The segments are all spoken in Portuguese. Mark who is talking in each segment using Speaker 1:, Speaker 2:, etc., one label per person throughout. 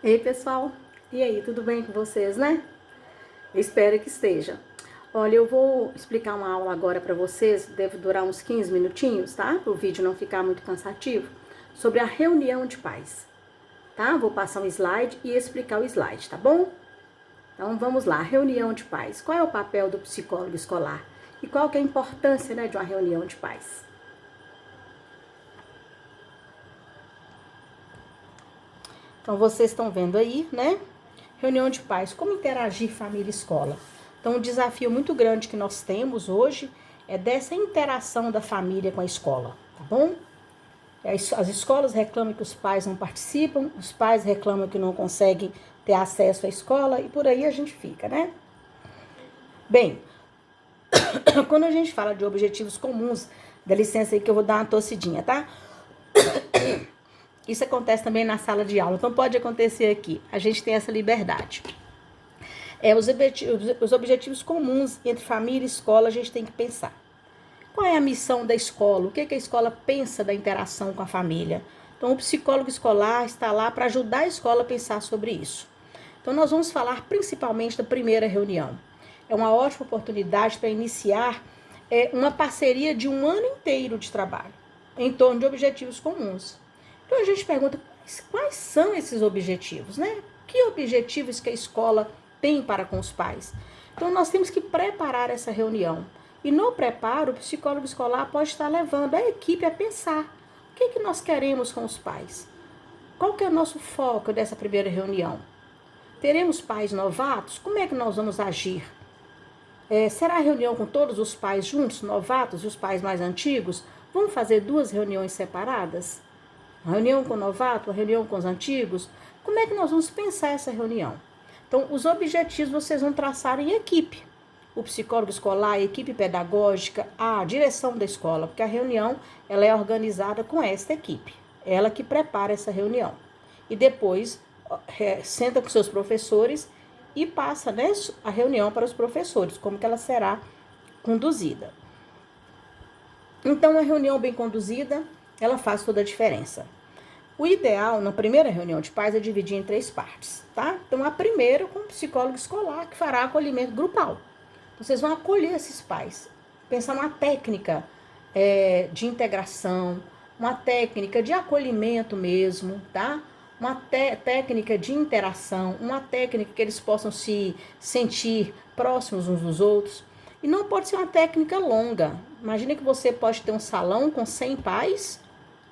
Speaker 1: Ei, pessoal, e aí, tudo bem com vocês, né? Eu espero que esteja. Olha, eu vou explicar uma aula agora para vocês, deve durar uns 15 minutinhos, tá? Para o vídeo não ficar muito cansativo, sobre a reunião de pais, tá? Vou passar um slide e explicar o slide, tá bom? Então, vamos lá, reunião de pais. Qual é o papel do psicólogo escolar? E qual que é a importância, né, de uma reunião de pais? Então, vocês estão vendo aí, né? Reunião de pais, como interagir família e escola. Então, um desafio muito grande que nós temos hoje é dessa interação da família com a escola, tá bom? As escolas reclamam que os pais não participam, os pais reclamam que não conseguem ter acesso à escola e por aí a gente fica, né? Bem, quando a gente fala de objetivos comuns, dá licença aí que eu vou dar uma tossidinha, tá? Isso acontece também na sala de aula, então pode acontecer aqui. A gente tem essa liberdade. Os objetivos comuns entre família e escola a gente tem que pensar. Qual é a missão da escola? O que a escola pensa da interação com a família? Então, o psicólogo escolar está lá para ajudar a escola a pensar sobre isso. Então, nós vamos falar principalmente da primeira reunião. É uma ótima oportunidade para iniciar uma parceria de um ano inteiro de trabalho em torno de objetivos comuns. Então, a gente pergunta, quais são esses objetivos, né? Que objetivos que a escola tem para com os pais? Então, nós temos que preparar essa reunião. E no preparo, o psicólogo escolar pode estar levando a equipe a pensar. O que nós queremos com os pais? Qual que é o nosso foco dessa primeira reunião? Teremos pais novatos? Como é que nós vamos agir? Será a reunião com todos os pais juntos, novatos e os pais mais antigos? Vamos fazer 2 reuniões separadas? Uma reunião com o novato, uma reunião com os antigos? Como é que nós vamos pensar essa reunião? Então, os objetivos vocês vão traçar em equipe. O psicólogo escolar, a equipe pedagógica, a direção da escola, porque a reunião ela é organizada com esta equipe. Ela que prepara essa reunião. E depois senta com seus professores e passa, né, a reunião para os professores, como que ela será conduzida. Então, a reunião bem conduzida, ela faz toda a diferença. O ideal, na primeira reunião de pais, é dividir em 3 partes, tá? Então, a primeira com o psicólogo escolar, que fará acolhimento grupal. Vocês vão acolher esses pais, pensar numa técnica de integração, uma técnica de acolhimento mesmo, tá? Uma técnica de interação, uma técnica que eles possam se sentir próximos uns dos outros. E não pode ser uma técnica longa. Imagina que você pode ter um salão com 100 pais,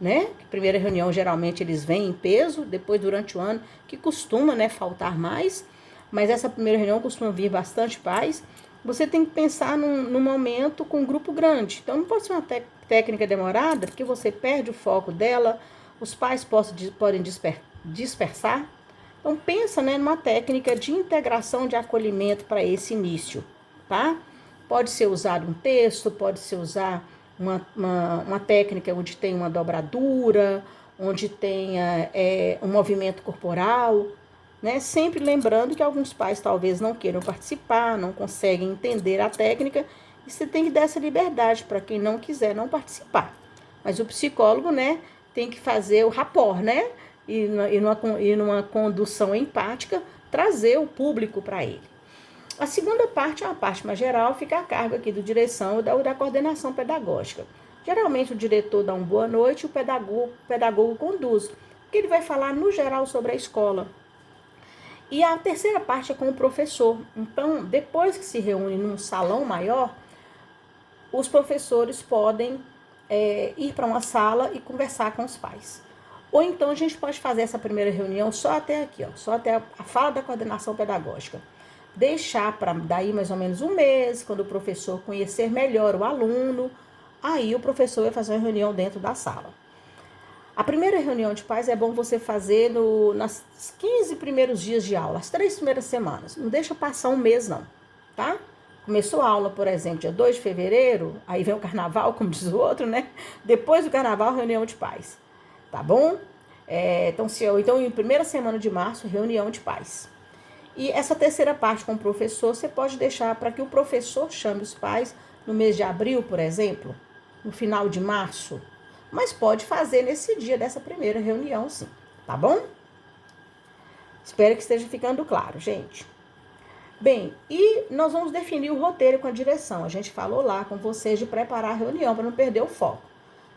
Speaker 1: né? Primeira reunião, geralmente, eles vêm em peso, depois, durante o ano, que costuma, né, faltar mais. Mas essa primeira reunião costuma vir bastante pais. Você tem que pensar num momento com um grupo grande. Então, não pode ser uma técnica demorada, porque você perde o foco dela, os pais podem dispersar. Então, pensa, né, numa técnica de integração, de acolhimento para esse início, tá? Pode ser usado um texto, pode ser usar uma técnica onde tem uma dobradura, onde tenha um movimento corporal, né? Sempre lembrando que alguns pais talvez não queiram participar, não conseguem entender a técnica, e você tem que dar essa liberdade para quem não quiser não participar. Mas o psicólogo, né, tem que fazer o rapport, né? E numa condução empática, trazer o público para ele. A segunda parte é uma parte mais geral, fica a cargo aqui do direção ou da coordenação pedagógica. Geralmente o diretor dá uma boa noite e o pedagogo conduz, porque ele vai falar no geral sobre a escola. E a terceira parte é com o professor. Então, depois que se reúne num salão maior, os professores podem ir para uma sala e conversar com os pais. Ou então a gente pode fazer essa primeira reunião só até aqui, só até a fala da coordenação pedagógica. Deixar para daí mais ou menos um mês, quando o professor conhecer melhor o aluno, aí o professor vai fazer uma reunião dentro da sala. A primeira reunião de pais é bom você fazer nas 15 primeiros dias de aula, as 3 primeiras semanas. Não deixa passar um mês, não, tá? Começou a aula, por exemplo, dia 2 de fevereiro, aí vem o carnaval, como diz o outro, né? Depois do carnaval, reunião de pais, tá bom? Então, em primeira semana de março, reunião de pais. E essa terceira parte com o professor, você pode deixar para que o professor chame os pais no mês de abril, por exemplo, no final de março, mas pode fazer nesse dia dessa primeira reunião, sim, tá bom? Espero que esteja ficando claro, gente. Bem, e nós vamos definir o roteiro com a direção. A gente falou lá com vocês de preparar a reunião para não perder o foco.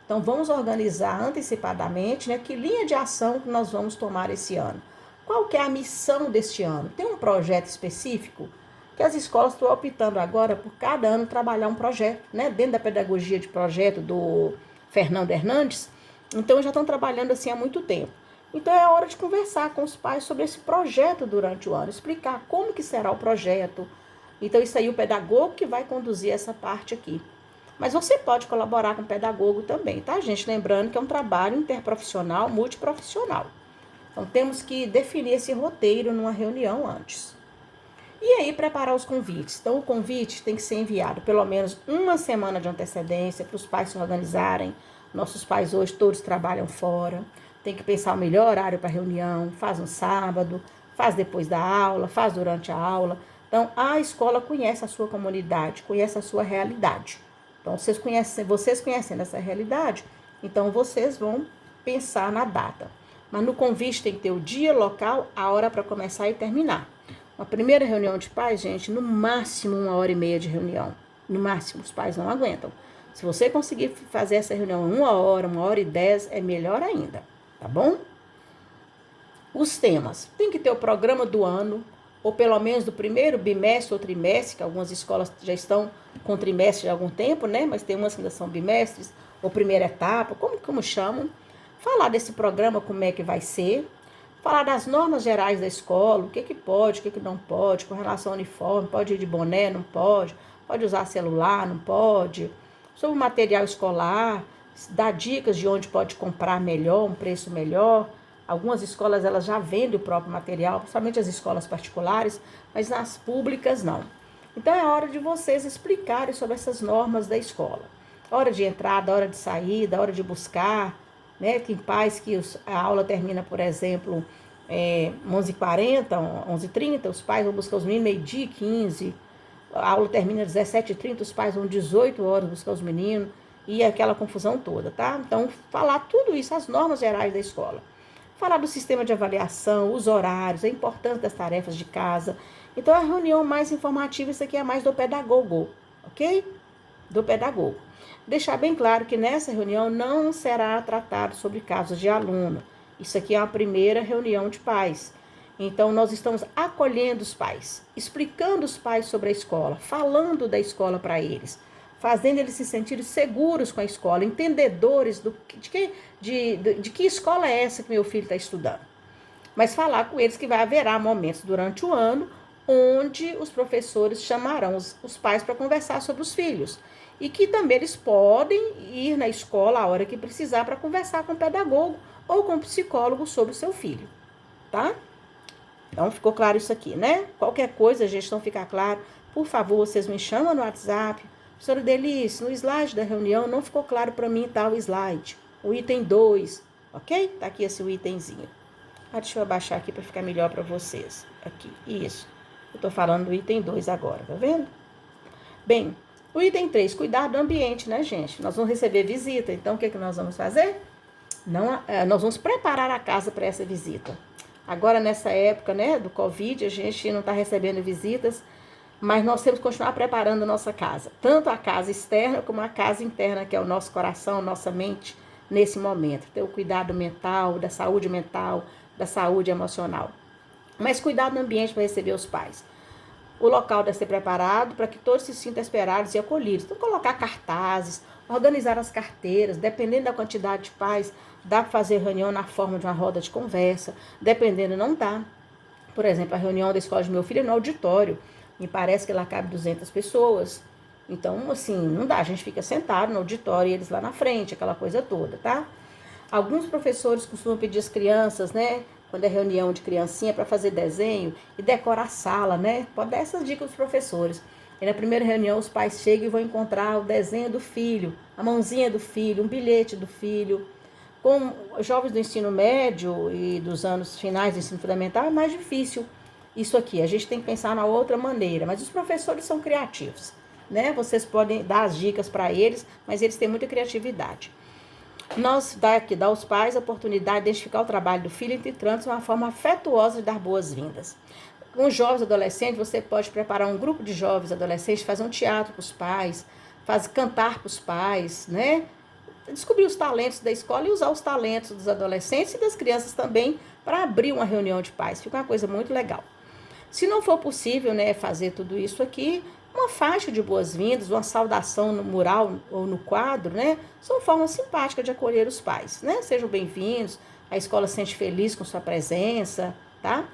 Speaker 1: Então, vamos organizar antecipadamente, né, que linha de ação que nós vamos tomar esse ano. Qual que é a missão deste ano? Tem um projeto específico? Que as escolas estão optando agora por cada ano trabalhar um projeto, né? Dentro da pedagogia de projeto do Fernando Hernandes. Então, já estão trabalhando assim há muito tempo. Então, é hora de conversar com os pais sobre esse projeto durante o ano, explicar como que será o projeto. Então, isso aí o pedagogo que vai conduzir essa parte aqui. Mas você pode colaborar com o pedagogo também, tá, gente? Lembrando que é um trabalho interprofissional, multiprofissional. Então, temos que definir esse roteiro numa reunião antes. E aí, preparar os convites. Então, o convite tem que ser enviado pelo menos uma semana de antecedência para os pais se organizarem. Nossos pais hoje todos trabalham fora. Tem que pensar o melhor horário para a reunião. Faz no sábado, faz depois da aula, faz durante a aula. Então, a escola conhece a sua comunidade, conhece a sua realidade. Então, vocês conhecendo essa realidade, então vocês vão pensar na data. Mas no convite tem que ter o dia, local, a hora para começar e terminar. Uma primeira reunião de pais, gente, no máximo 1h30 de reunião. No máximo, os pais não aguentam. Se você conseguir fazer essa reunião em 1h, 1h10, é melhor ainda, tá bom? Os temas. Tem que ter o programa do ano, ou pelo menos do primeiro bimestre ou trimestre, que algumas escolas já estão com trimestre há algum tempo, né? Mas tem umas que ainda são bimestres, ou primeira etapa, como chamam. Falar desse programa, como é que vai ser. Falar das normas gerais da escola, o que pode, o que não pode, com relação ao uniforme, pode ir de boné, não pode usar celular, não pode. Sobre o material escolar, dar dicas de onde pode comprar melhor, um preço melhor. Algumas escolas elas já vendem o próprio material, principalmente as escolas particulares, mas nas públicas não. Então é hora de vocês explicarem sobre essas normas da escola. Hora de entrada, hora de saída, hora de buscar, né? Tem pais que a aula termina, por exemplo, 11h40, 11h30, os pais vão buscar os meninos meio-dia e 15. A aula termina às 17h30, os pais vão 18h buscar os meninos e aquela confusão toda, tá? Então, falar tudo isso, as normas gerais da escola. Falar do sistema de avaliação, os horários, a importância das tarefas de casa. Então, a reunião mais informativa, isso aqui é mais do pedagogo, ok? Do pedagogo. Deixar bem claro que nessa reunião não será tratado sobre casos de aluno. Isso aqui é a primeira reunião de pais. Então, nós estamos acolhendo os pais, explicando os pais sobre a escola, falando da escola para eles, fazendo eles se sentirem seguros com a escola, entendedores de que escola é essa que meu filho está estudando. Mas falar com eles que haverá momentos durante o ano onde os professores chamarão os pais para conversar sobre os filhos. E que também eles podem ir na escola a hora que precisar para conversar com o pedagogo ou com o psicólogo sobre o seu filho, tá? Então, ficou claro isso aqui, né? Qualquer coisa, gente, não ficar claro, por favor, vocês me chamam no WhatsApp. Professora Delice, no slide da reunião não ficou claro para mim tal slide. O item 2, ok? Tá aqui esse itemzinho. Deixa eu abaixar aqui para ficar melhor para vocês. Aqui, isso. Eu tô falando do item 2 agora, tá vendo? Bem, o item 3, cuidar do ambiente, né, gente? Nós vamos receber visita, então o que nós vamos fazer? Nós vamos preparar a casa para essa visita. Agora, nessa época, né, do Covid, a gente não está recebendo visitas, mas nós temos que continuar preparando a nossa casa. Tanto a casa externa como a casa interna, que é o nosso coração, nossa mente, nesse momento. Ter o cuidado mental, da saúde emocional. Mas cuidar do ambiente para receber os pais. O local deve ser preparado para que todos se sintam esperados e acolhidos. Então, colocar cartazes, organizar as carteiras, dependendo da quantidade de pais, dá para fazer reunião na forma de uma roda de conversa, dependendo não dá. Por exemplo, a reunião da escola de meu filho é no auditório, me parece que lá cabe 200 pessoas. Então, assim, não dá, a gente fica sentado no auditório e eles lá na frente, aquela coisa toda, tá? Alguns professores costumam pedir às crianças, né, quando é reunião de criancinha, para fazer desenho e decorar a sala, né? Pode dar essas dicas aos professores. E na primeira reunião, os pais chegam e vão encontrar o desenho do filho, a mãozinha do filho, um bilhete do filho. Com jovens do ensino médio e dos anos finais do ensino fundamental, é mais difícil isso aqui. A gente tem que pensar na outra maneira, mas os professores são criativos, né? Vocês podem dar as dicas para eles, mas eles têm muita criatividade. Nós dá aos pais a oportunidade de identificar o trabalho do filho entre tantos, uma forma afetuosa de dar boas-vindas. Com os jovens adolescentes, você pode preparar um grupo de jovens adolescentes, fazer um teatro para os pais, cantar para os pais, né? Descobrir os talentos da escola e usar os talentos dos adolescentes e das crianças também para abrir uma reunião de pais. Fica uma coisa muito legal. Se não for possível, né, fazer tudo isso aqui, uma faixa de boas-vindas, uma saudação no mural ou no quadro, né, são formas simpáticas de acolher os pais, né? Sejam bem-vindos, a escola se sente feliz com sua presença, tá?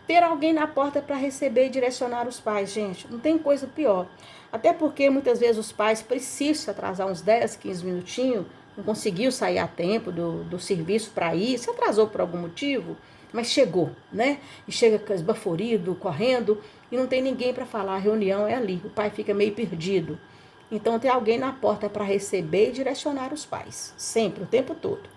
Speaker 1: Ter alguém na porta para receber e direcionar os pais, gente, não tem coisa pior. Até porque muitas vezes os pais precisam se atrasar uns 10, 15 minutinhos, não conseguiu sair a tempo do serviço para ir, se atrasou por algum motivo, mas chegou, né? E chega esbaforido, correndo, e não tem ninguém para falar, a reunião é ali, o pai fica meio perdido. Então, tem alguém na porta para receber e direcionar os pais, sempre, o tempo todo.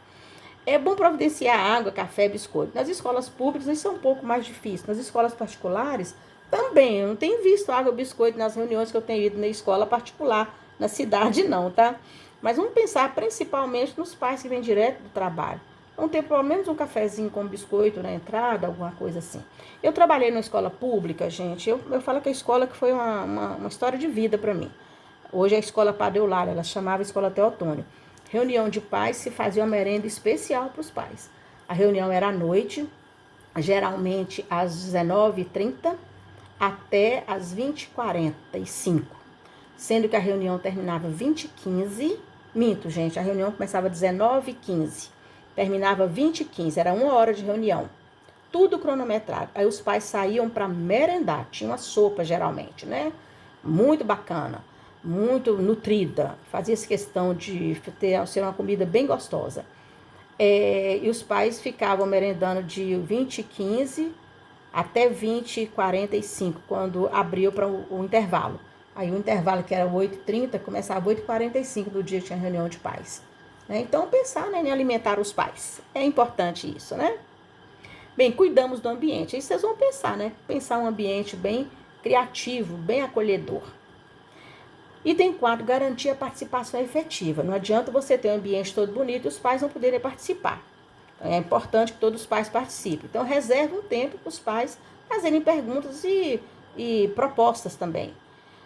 Speaker 1: É bom providenciar água, café, biscoito. Nas escolas públicas, isso é um pouco mais difícil. Nas escolas particulares, também. Eu não tenho visto água e biscoito nas reuniões que eu tenho ido na escola particular, na cidade não, tá? Mas vamos pensar principalmente nos pais que vêm direto do trabalho. Vão ter pelo menos um cafezinho com biscoito na entrada, alguma coisa assim. Eu trabalhei numa escola pública, gente. Eu falo que a escola que foi uma história de vida para mim. Hoje é a escola Padre Eulália, ela chamava Escola Teotônio. Reunião de pais, se fazia uma merenda especial para os pais. A reunião era à noite, geralmente às 19h30 até às 20h45. Sendo que a reunião terminava 20h15. Minto, gente, a reunião começava às 19h15. Terminava 20h15, era 1 hora de reunião. Tudo cronometrado. Aí os pais saíam para merendar. Tinha uma sopa, geralmente, né? Muito bacana, muito nutrida. Fazia-se questão de ser uma comida bem gostosa. E os pais ficavam merendando de 20h15 até 20h45, quando abriu para o intervalo. Aí o intervalo, que era 8h30, começava 8h45 do dia que tinha reunião de pais. Então, pensar, né, em alimentar os pais. É importante isso, né? Bem, cuidamos do ambiente. Aí vocês vão pensar, né? Pensar um ambiente bem criativo, bem acolhedor. Item 4, garantir a participação efetiva. Não adianta você ter um ambiente todo bonito e os pais não poderem participar. Então, é importante que todos os pais participem. Então, reserve um tempo para os pais fazerem perguntas e propostas também.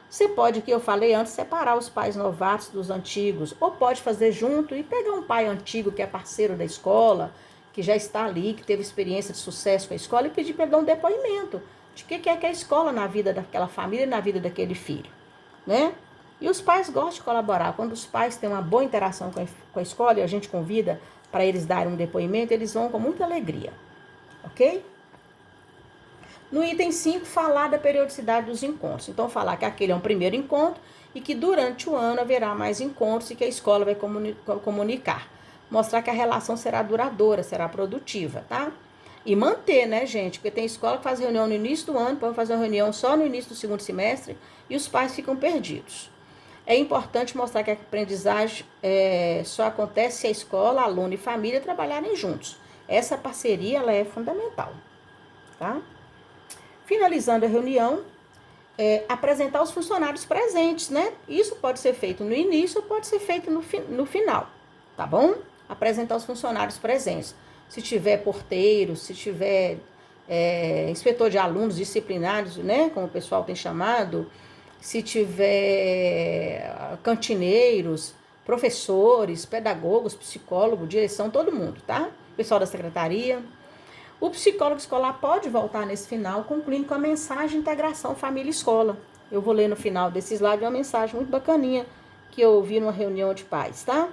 Speaker 1: Você pode, que eu falei antes, separar os pais novatos dos antigos, ou pode fazer junto e pegar um pai antigo que é parceiro da escola, que já está ali, que teve experiência de sucesso com a escola, e pedir para ele dar um depoimento de o que é que é a escola na vida daquela família e na vida daquele filho, né? E os pais gostam de colaborar. Quando os pais têm uma boa interação com a escola e a gente convida para eles darem um depoimento, eles vão com muita alegria, ok? No item 5, falar da periodicidade dos encontros. Então, falar que aquele é um primeiro encontro e que durante o ano haverá mais encontros e que a escola vai comunicar. Mostrar que a relação será duradoura, será produtiva, tá? E manter, né, gente? Porque tem escola que faz reunião no início do ano, pode fazer uma reunião só no início do segundo semestre e os pais ficam perdidos. É importante mostrar que a aprendizagem só acontece se a escola, aluno e família trabalharem juntos. Essa parceria, ela é fundamental, tá? Finalizando a reunião, apresentar os funcionários presentes, né? Isso pode ser feito no início ou pode ser feito no final, tá bom? Apresentar os funcionários presentes. Se tiver porteiro, se tiver inspetor de alunos disciplinares, né? Como o pessoal tem chamado, se tiver cantineiros, professores, pedagogos, psicólogos, direção, todo mundo, tá? Pessoal da secretaria. O psicólogo escolar pode voltar nesse final, concluindo com a mensagem de integração família-escola. Eu vou ler no final desse slide uma mensagem muito bacaninha que eu ouvi numa reunião de pais, tá?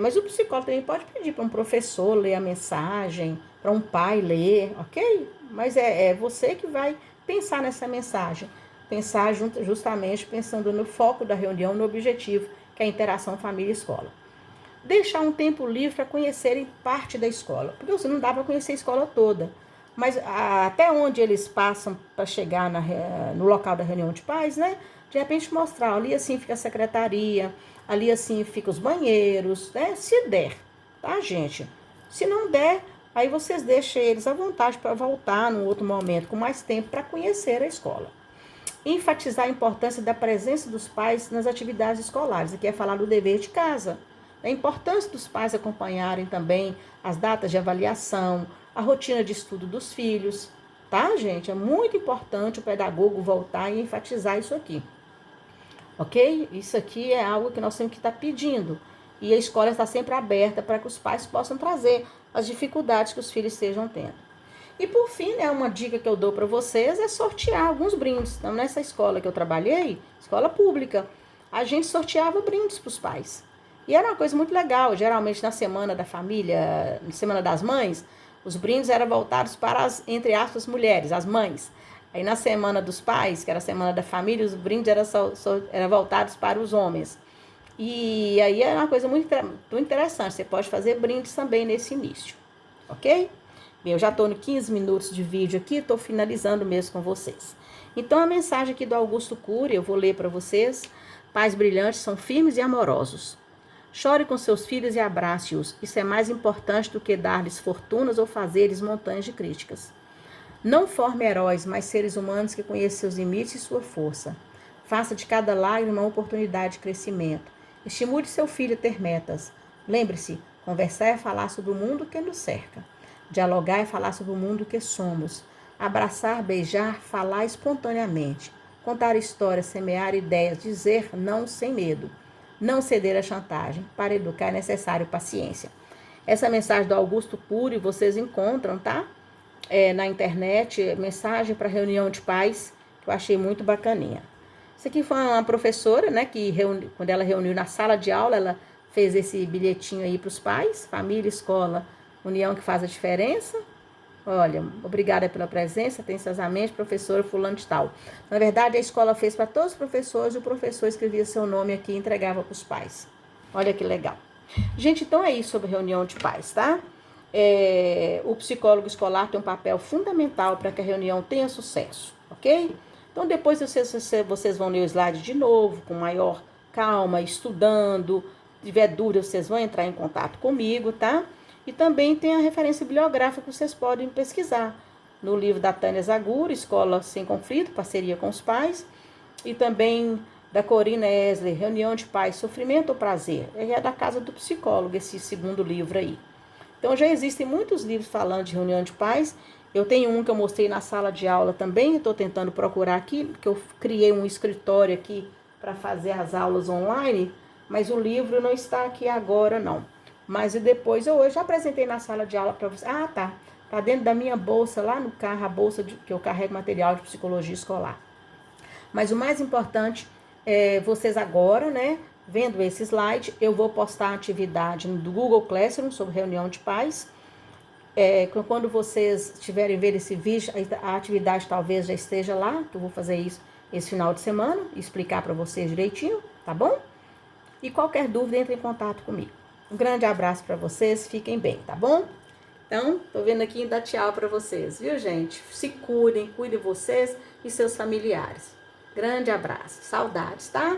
Speaker 1: Mas o psicólogo também pode pedir para um professor ler a mensagem, para um pai ler, ok? Mas é você que vai pensar nessa mensagem. Pensar justamente pensando no foco da reunião, no objetivo, que é a interação família-escola. Deixar um tempo livre para conhecerem parte da escola. Porque você não dá para conhecer a escola toda. Mas até onde eles passam para chegar no local da reunião de pais, né? De repente mostrar, ali assim fica a secretaria, ali assim fica os banheiros, né? Se der, tá, gente? Se não der, aí vocês deixam eles à vontade para voltar num outro momento, com mais tempo, para conhecer a escola. Enfatizar a importância da presença dos pais nas atividades escolares. Aqui é falar do dever de casa. A importância dos pais acompanharem também as datas de avaliação, a rotina de estudo dos filhos, tá, gente? É muito importante o pedagogo voltar e enfatizar isso aqui, ok? Isso aqui é algo que nós temos que estar pedindo. E a escola está sempre aberta para que os pais possam trazer as dificuldades que os filhos estejam tendo. E por fim, né, uma dica que eu dou para vocês é sortear alguns brindes. Então, nessa escola que eu trabalhei, escola pública, a gente sorteava brindes para os pais. E era uma coisa muito legal. Geralmente, na semana da família, na semana das mães, os brindes eram voltados para as, entre aspas, mulheres, as mães. Aí, na semana dos pais, que era a semana da família, os brindes eram voltados para os homens. E aí é uma coisa muito interessante. Você pode fazer brindes também nesse início, ok? Bem, eu já estou no 15 minutos de vídeo aqui, estou finalizando mesmo com vocês. Então, a mensagem aqui do Augusto Cury, eu vou ler para vocês. Pais brilhantes são firmes e amorosos. Chore com seus filhos e abrace-os. Isso é mais importante do que dar-lhes fortunas ou fazer-lhes montanhas de críticas. Não forme heróis, mas seres humanos que conheçam seus limites e sua força. Faça de cada lágrima uma oportunidade de crescimento. Estimule seu filho a ter metas. Lembre-se, conversar é falar sobre o mundo que nos cerca. Dialogar é falar sobre o mundo que somos. Abraçar, beijar, falar espontaneamente. Contar histórias, semear ideias, dizer não sem medo. Não ceder à chantagem. Para educar é necessário paciência. Essa mensagem do Augusto Cury vocês encontram, tá? Na internet, mensagem para reunião de pais, que eu achei muito bacaninha. Isso aqui foi uma professora, né, que quando ela reuniu na sala de aula, ela fez esse bilhetinho aí para os pais, família, escola, união que faz a diferença. Olha, obrigada pela presença, atenciosamente, professora fulano de tal. Na verdade, a escola fez para todos os professores e o professor escrevia seu nome aqui e entregava para os pais. Olha que legal. Gente, então é isso sobre reunião de pais, tá? O psicólogo escolar tem um papel fundamental para que a reunião tenha sucesso, ok? Então, depois vocês vão ler o slide de novo, com maior calma, estudando. Se tiver dúvida, vocês vão entrar em contato comigo, tá? E também tem a referência bibliográfica que vocês podem pesquisar. No livro da Tânia Zaguri, Escola Sem Conflito, Parceria com os Pais. E também da Corina Esler, Reunião de Pais, Sofrimento ou Prazer. É da Casa do Psicólogo, esse segundo livro aí. Então, já existem muitos livros falando de reunião de pais. Eu tenho um que eu mostrei na sala de aula também. Estou tentando procurar aqui, porque eu criei um escritório aqui para fazer as aulas online. Mas o livro não está aqui agora, não. Mas depois eu já apresentei na sala de aula para vocês. Ah, tá. Tá dentro da minha bolsa, lá no carro, a bolsa que eu carrego material de psicologia escolar. Mas o mais importante é vocês agora, né? Vendo esse slide, eu vou postar a atividade do Google Classroom sobre reunião de pais. Quando vocês estiverem vendo esse vídeo, a atividade talvez já esteja lá. Eu vou fazer isso esse final de semana, explicar para vocês direitinho, tá bom? E qualquer dúvida, entre em contato comigo. Um grande abraço para vocês, fiquem bem, tá bom? Então, tô vendo aqui e dá tchau para vocês, viu, gente? Se cuidem, cuidem vocês e seus familiares. Grande abraço, saudades, tá?